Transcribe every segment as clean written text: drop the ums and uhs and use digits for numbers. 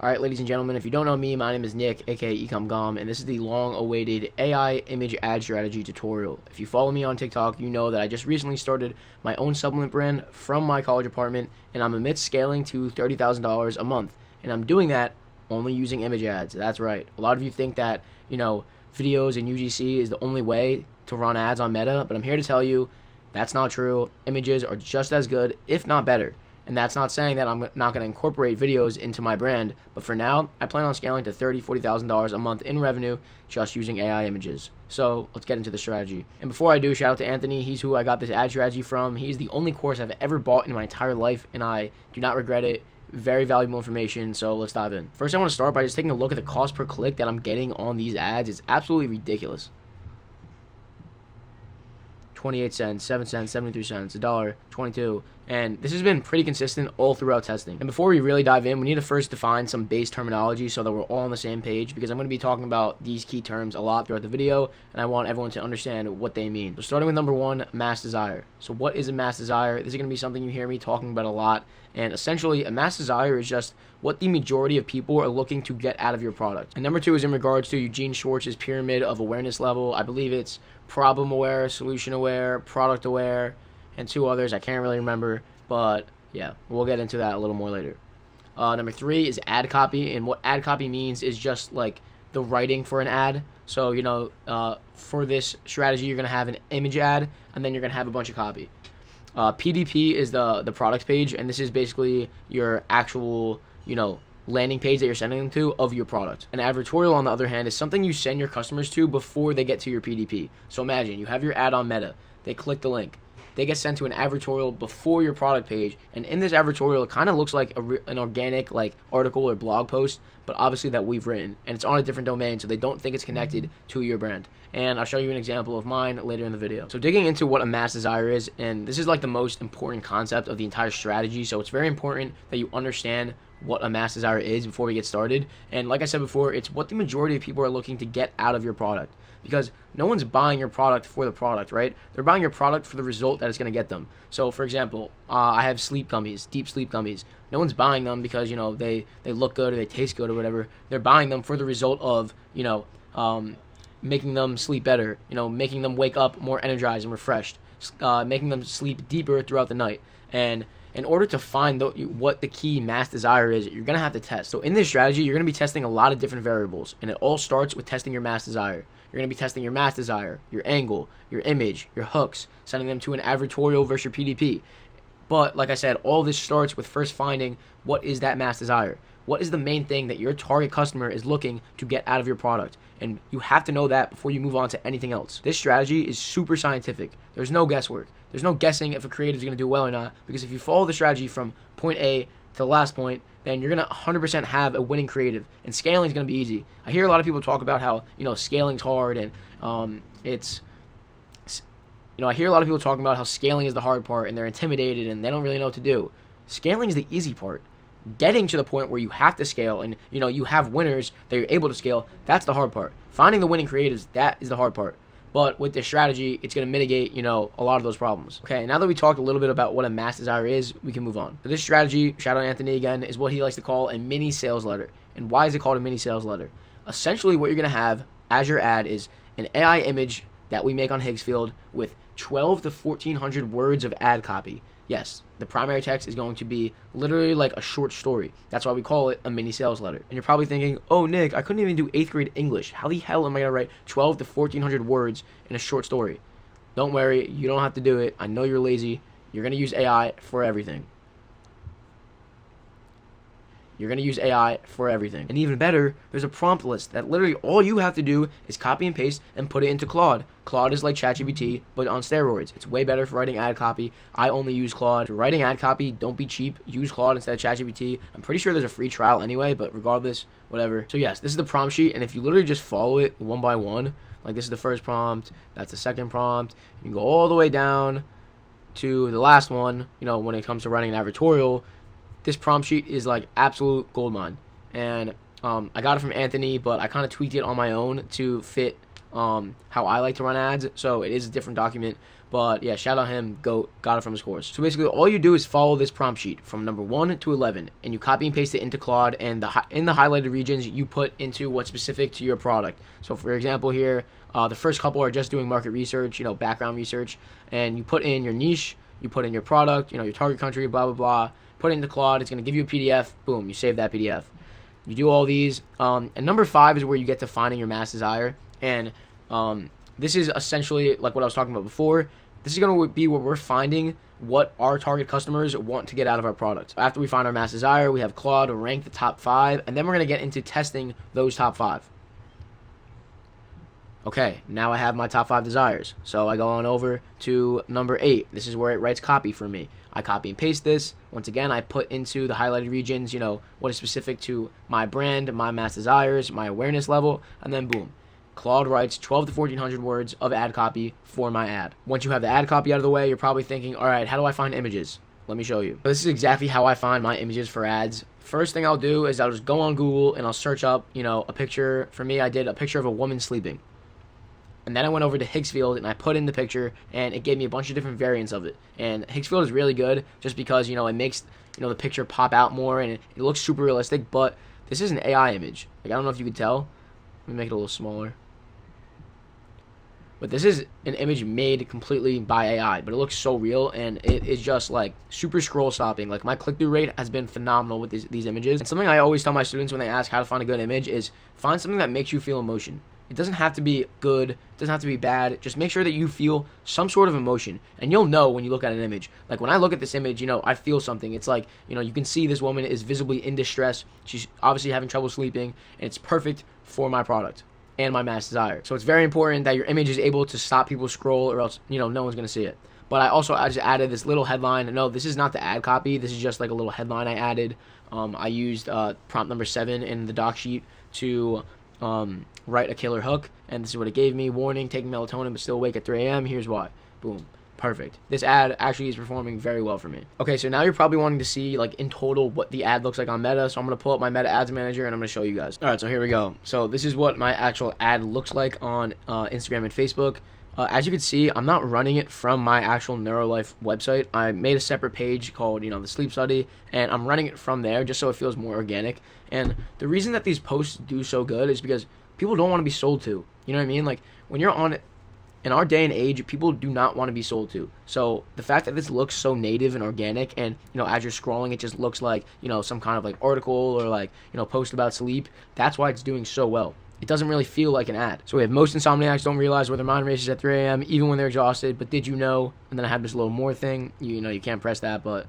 Alright, ladies and gentlemen, if you don't know me, my name is Nick, aka ecomgom, and this is the long-awaited AI image ad strategy tutorial. If you follow me on TikTok, you know that I just recently started my own supplement brand from my college apartment, and I'm amidst scaling to $30,000 a month. And I'm doing that only using image ads. That's right. A lot of you think that, videos and UGC is the only way to run ads on Meta, but I'm here to tell you that's not true. Images are just as good, if not better. And that's not saying that I'm not going to incorporate videos into my brand, but for now, I plan on scaling to $30,000, $40,000 a month in revenue just using AI images. So let's get into the strategy. And before I do, shout out to Anthony. He's who I got this ad strategy from. He's the only course I've ever bought in my entire life, and I do not regret it. Very valuable information, so let's dive in. First, I want to start by just taking a look at the cost per click that I'm getting on these ads. It's absolutely ridiculous. 28 cents, 7 cents, 73 cents, $1, 22, and this has been pretty consistent all throughout testing. And before we really dive in, we need to first define some base terminology so that we're all on the same page, because I'm going to be talking about these key terms a lot throughout the video, and I want everyone to understand what they mean. So starting with number one, mass desire. So what is a mass desire? This is going to be something you hear me talking about a lot, and essentially a mass desire is just what the majority of people are looking to get out of your product. And number two is in regards to Eugene Schwartz's pyramid of awareness level. I believe it's problem aware, solution aware, product aware, and two others I can't really remember, but yeah, we'll get into that a little more later. Number three is ad copy, and what ad copy means is just like the writing for an ad. So for this strategy, you're gonna have an image ad, and then you're gonna have a bunch of copy. PDP is the product page, and this is basically your actual landing page that you're sending them to of your product. An advertorial, on the other hand, is something you send your customers to before they get to your PDP. So imagine you have your ad on Meta, they click the link, they get sent to an advertorial before your product page, and in this advertorial it kind of looks like an organic article or blog post, but obviously that we've written, and it's on a different domain, so they don't think it's connected to your brand. And I'll show you an example of mine later in the video. So digging into what a mass desire is, and this is like the most important concept of the entire strategy, so it's very important that you understand what a mass desire is before we get started. And like I said before, it's what the majority of people are looking to get out of your product, because no one's buying your product for the product, right? They're buying your product for the result that it's going to get them. So for example, I have sleep gummies, deep sleep gummies. No one's buying them because they look good or they taste good or whatever. They're buying them for the result of making them sleep better, making them wake up more energized and refreshed, making them sleep deeper throughout the night. And in order to find what the key mass desire is, you're going to have to test. So in this strategy, you're going to be testing a lot of different variables, and it all starts with testing your mass desire. You're going to be testing your mass desire, your angle, your image, your hooks, sending them to an advertorial versus your PDP. But like I said, all this starts with first finding what is that mass desire. What is the main thing that your target customer is looking to get out of your product? And you have to know that before you move on to anything else. This strategy is super scientific. There's no guesswork. There's no guessing if a creative is going to do well or not, because if you follow the strategy from point A to the last point, then you're going to 100% have a winning creative, and scaling is going to be easy. I hear a lot of people talk about how scaling's hard, and I hear a lot of people talking about how scaling is the hard part, and they're intimidated and they don't really know what to do. Scaling is the easy part. Getting to the point where you have to scale and you have winners that you're able to scale, that's the hard part. Finding the winning creatives, that is the hard part. But with this strategy, it's going to mitigate a lot of those problems. Okay, now that we talked a little bit about what a mass desire is, we can move on. So this strategy, shout out Anthony again, is what he likes to call a mini sales letter. And why is it called a mini sales letter? Essentially what you're going to have as your ad is an AI image that we make on Higgsfield with 12 to 1400 words of ad copy. Yes, the primary text is going to be literally like a short story. That's why we call it a mini sales letter. And you're probably thinking, oh, Nick, I couldn't even do 8th grade English. How the hell am I going to write 12 to 1400 words in a short story? Don't worry, you don't have to do it. I know you're lazy. You're going to use AI for everything. You're going to use AI for everything. And even better, there's a prompt list that literally all you have to do is copy and paste and put it into Claude. Claude is like ChatGPT, but on steroids. It's way better for writing ad copy. I only use Claude. If you're writing ad copy, don't be cheap. Use Claude instead of ChatGPT. I'm pretty sure there's a free trial anyway, but regardless, whatever. So yes, this is the prompt sheet, and if you literally just follow it one by one, like this is the first prompt, that's the second prompt, you can go all the way down to the last one, when it comes to writing an advertorial. This prompt sheet is like absolute gold mine, and I got it from Anthony, but I kind of tweaked it on my own to fit how I like to run ads. So it is a different document. But yeah, shout out him. Got it from his course. So basically, all you do is follow this prompt sheet from number 1 to 11, and you copy and paste it into Claude. And in the highlighted regions, you put into what's specific to your product. So for example, here, the first couple are just doing market research, background research, and you put in your niche, you put in your product, your target country, blah blah blah. Put it into Claude. It's gonna give you a PDF. Boom, you save that PDF. You do all these, and number 5 is where you get to finding your mass desire. And this is essentially like what I was talking about before. This is going to be where we're finding what our target customers want to get out of our product. After we find our mass desire, we have Claude rank the top 5, and then we're going to get into testing those top 5. Okay, now I have my top 5 desires. So I go on over to number 8. This is where it writes copy for me. I copy and paste this. Once again, I put into the highlighted regions, what is specific to my brand, my mass desires, my awareness level, and then boom. Claude writes 12 to 1400 words of ad copy for my ad. Once you have the ad copy out of the way, you're probably thinking, all right, how do I find images? Let me show you. This is exactly how I find my images for ads. First thing I'll do is I'll just go on Google and I'll search up, a picture. For me, I did a picture of a woman sleeping. And then I went over to Hicksfield and I put in the picture and it gave me a bunch of different variants of it. And Hicksfield is really good just because, it makes, the picture pop out more and it looks super realistic. But this is an AI image. Like, I don't know if you could tell. Let me make it a little smaller. But this is an image made completely by AI, but it looks so real, and it is just like super scroll stopping. Like, my click-through rate has been phenomenal with these images. And something I always tell my students when they ask how to find a good image is find something that makes you feel emotion. It doesn't have to be good, it doesn't have to be bad. Just make sure that you feel some sort of emotion, and you'll know when you look at an image. Like, when I look at this image, I feel something. It's like, you can see this woman is visibly in distress. She's obviously having trouble sleeping, and it's perfect for my product and my mass desire. So it's very important that your image is able to stop people scroll, or else, no one's going to see it. But I just added this little headline. No, this is not the ad copy. This is just like a little headline I added. I used prompt number 7 in the doc sheet to write a killer hook, and this is what it gave me. Warning, taking melatonin but still awake at 3 a.m. Here's why. Boom. Perfect. This ad actually is performing very well for me. Okay, so now you're probably wanting to see, like, in total what the ad looks like on Meta. So I'm going to pull up my Meta Ads Manager and I'm going to show you guys. All right, so here we go. So this is what my actual ad looks like on Instagram and Facebook. As you can see, I'm not running it from my actual Neurolife website. I made a separate page called, the Sleep Study, and I'm running it from there just so it feels more organic. And the reason that these posts do so good is because people don't want to be sold to. You know what I mean? Like, when you're on it, in our day and age, people do not want to be sold to. So the fact that this looks so native and organic, and as you're scrolling, it just looks like some kind of like article or like post about sleep. That's why it's doing so well. It doesn't really feel like an ad. So we have most insomniacs don't realize where their mind races at 3 a.m. even when they're exhausted. But did you know? And then I have this little more thing. You can't press that, but.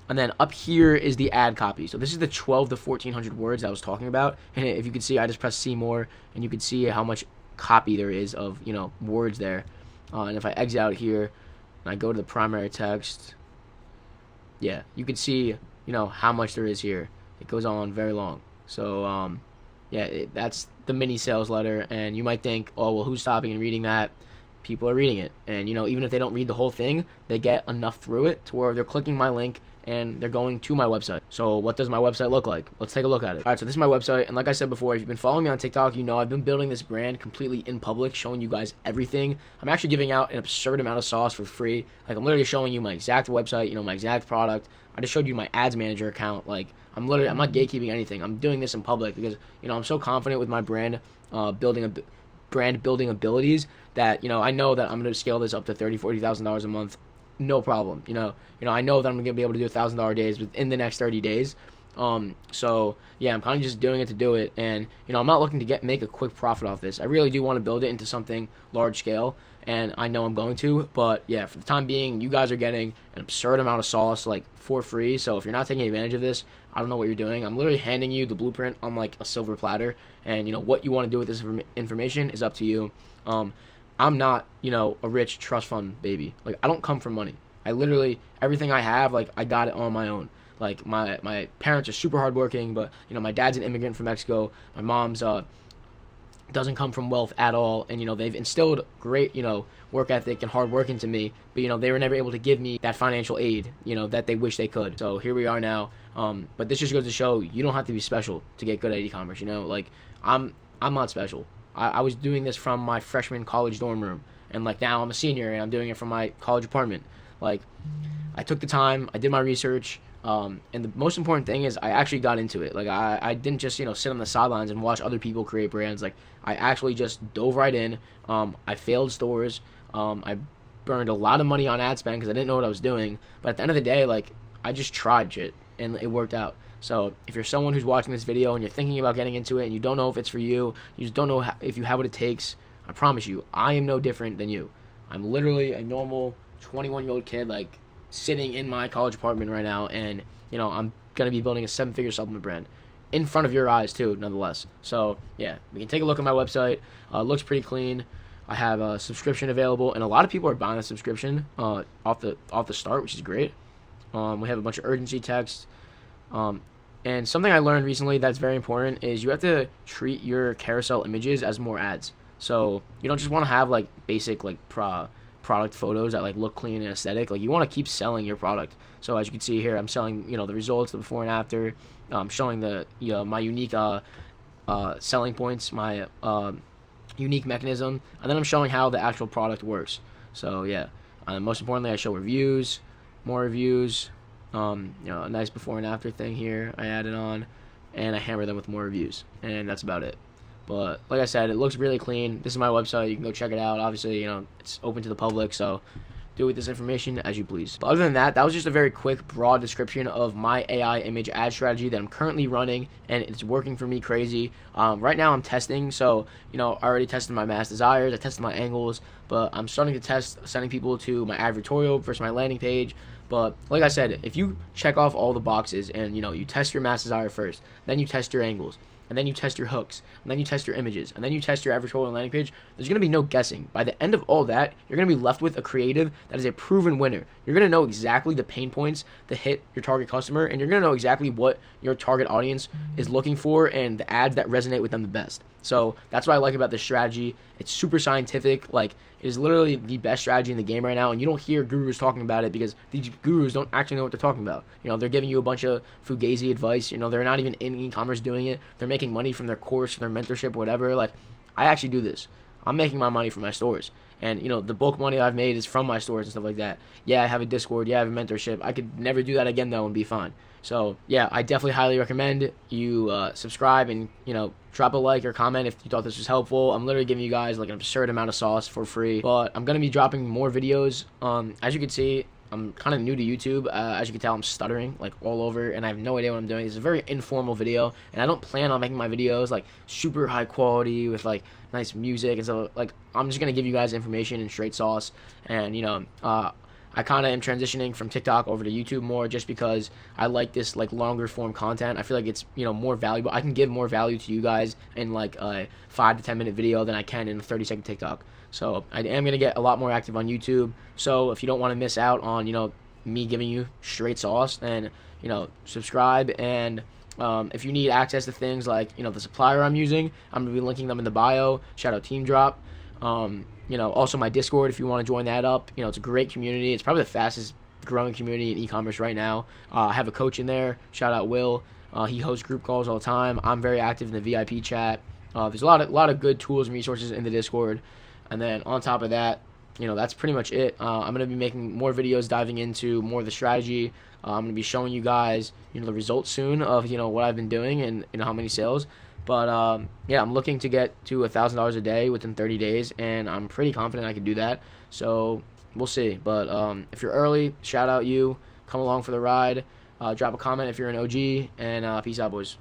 And then up here is the ad copy. So this is the 12 to 1400 words I was talking about. And if you can see, I just press see more, and you can see how much copy there is of words there. And if I exit out here and I go to the primary text, yeah, you can see how much there is here. It goes on very long. So yeah, that's the mini sales letter. And you might think, oh well, who's stopping and reading that? People are reading it, and even if they don't read the whole thing, they get enough through it to where they're clicking my link and they're going to my website. So what does my website look like? Let's take a look at it. All right, so this is my website, and like I said before, if you've been following me on TikTok, I've been building this brand completely in public, showing you guys everything. I'm actually giving out an absurd amount of sauce for free. Like, I'm literally showing you my exact website, my exact product. I just showed you my ads manager account. Like, I'm not gatekeeping anything. I'm doing this in public because I'm so confident with my brand building abilities that I know that I'm going to scale this up to $30,000-$40,000 a month, no problem. I know that I'm going to be able to do $1,000 days within the next 30 days. So yeah, I'm kind of just doing it to do it, and I'm not looking to make a quick profit off this. I really do want to build it into something large scale, and I know I'm going to. But yeah, for the time being, you guys are getting an absurd amount of sauce, like, for free. So if you're not taking advantage of this, I don't know what you're doing. I'm literally handing you the blueprint on like a silver platter, and what you want to do with this information is up to you. I'm not a rich trust fund baby. Like, I don't come from money. I literally, everything I have, like, I got it on my own. Like, my parents are super hardworking, but my dad's an immigrant from Mexico. My mom's doesn't come from wealth at all, and they've instilled great work ethic and hard work into me, but they were never able to give me that financial aid that they wish they could. So here we are now. But this just goes to show you don't have to be special to get good at e-commerce. Like, I'm not special. I was doing this from my freshman college dorm room, and like now I'm a senior and I'm doing it from my college apartment. Like, I took the time, I did my research, and the most important thing is I actually got into it. Like, I didn't just sit on the sidelines and watch other people create brands. Like, I actually just dove right in. I failed stores. I burned a lot of money on ad spend because I didn't know what I was doing. But at the end of the day, like, I just tried shit and it worked out. So if you're someone who's watching this video and you're thinking about getting into it and you don't know if it's for you, you just don't know if you have what it takes, I promise you, I am no different than you. I'm literally a normal 21-year-old kid, like, sitting in my college apartment right now, and I'm gonna be building a 7-figure supplement brand in front of your eyes too, nonetheless. So yeah, we can take a look at my website. It looks pretty clean. I have a subscription available, and a lot of people are buying the subscription off the start, which is great. We have a bunch of urgency texts. And something I learned recently that's very important is you have to treat your carousel images as more ads. So you don't just want to have like basic like product photos that like look clean and aesthetic. Like, you want to keep selling your product. So as you can see here, I'm selling the results, the before and after. Showing the my unique selling points, my unique mechanism, and then I'm showing how the actual product works. So yeah, most importantly, I show reviews, more reviews. A nice before and after thing here I added on, and I hammer them with more reviews, and that's about it. But like I said, it looks really clean. This is my website. You can go check it out. Obviously, it's open to the public, so do with this information as you please. But other than that, that was just a very quick, broad description of my AI image ad strategy that I'm currently running, and it's working for me crazy. Right now I'm testing, so I already tested my mass desires, I tested my angles, but I'm starting to test sending people to my advertorial versus my landing page. But like I said, if you check off all the boxes and you test your mass desire first, then you test your angles, and then you test your hooks, and then you test your images, and then you test your advertorial landing page, there's going to be no guessing. By the end of all that, you're going to be left with a creative that is a proven winner. You're going to know exactly the pain points to hit your target customer, and you're going to know exactly what your target audience is looking for and the ads that resonate with them the best. So that's what I like about this strategy. It's super scientific. Like, it is literally the best strategy in the game right now, and you don't hear gurus talking about it because these gurus don't actually know what they're talking about. They're giving you a bunch of fugazi advice. They're not even in e-commerce doing it. They're making money from their course, their mentorship, whatever. Like, I actually do this. I'm making my money from my stores. And, the bulk money I've made is from my stores and stuff like that. Yeah, I have a Discord. Yeah, I have a mentorship. I could never do that again, though, and be fine. So, yeah, I definitely highly recommend you subscribe and, drop a like or comment if you thought this was helpful. I'm literally giving you guys, like, an absurd amount of sauce for free. But I'm going to be dropping more videos. As you can see, I'm kind of new to YouTube. As you can tell, I'm stuttering, like, all over, and I have no idea what I'm doing. It's a very informal video, and I don't plan on making my videos, like, super high quality with, like, nice music and stuff. Like, I'm just going to give you guys information and straight sauce, and, I kind of am transitioning from TikTok over to YouTube more just because I like this, like, longer form content. I feel like it's, more valuable. I can give more value to you guys in, like, a 5 to 10 minute video than I can in a 30-second TikTok. So I am going to get a lot more active on YouTube. So if you don't want to miss out on, me giving you straight sauce, then, subscribe. And if you need access to things like, the supplier I'm using, I'm going to be linking them in the bio. Shout out Team Drop. Also my Discord, if you want to join that up. It's a great community. It's probably the fastest growing community in e-commerce right now. I have a coach in there. Shout out Will. He hosts group calls all the time. I'm very active in the VIP chat. There's a lot of good tools and resources in the Discord. And then on top of that, that's pretty much it. I'm going to be making more videos diving into more of the strategy. I'm going to be showing you guys, the results soon of, what I've been doing and, how many sales. But, yeah, I'm looking to get to $1,000 a day within 30 days, and I'm pretty confident I can do that. So we'll see. But if you're early, shout out you. Come along for the ride. Drop a comment if you're an OG, and peace out, boys.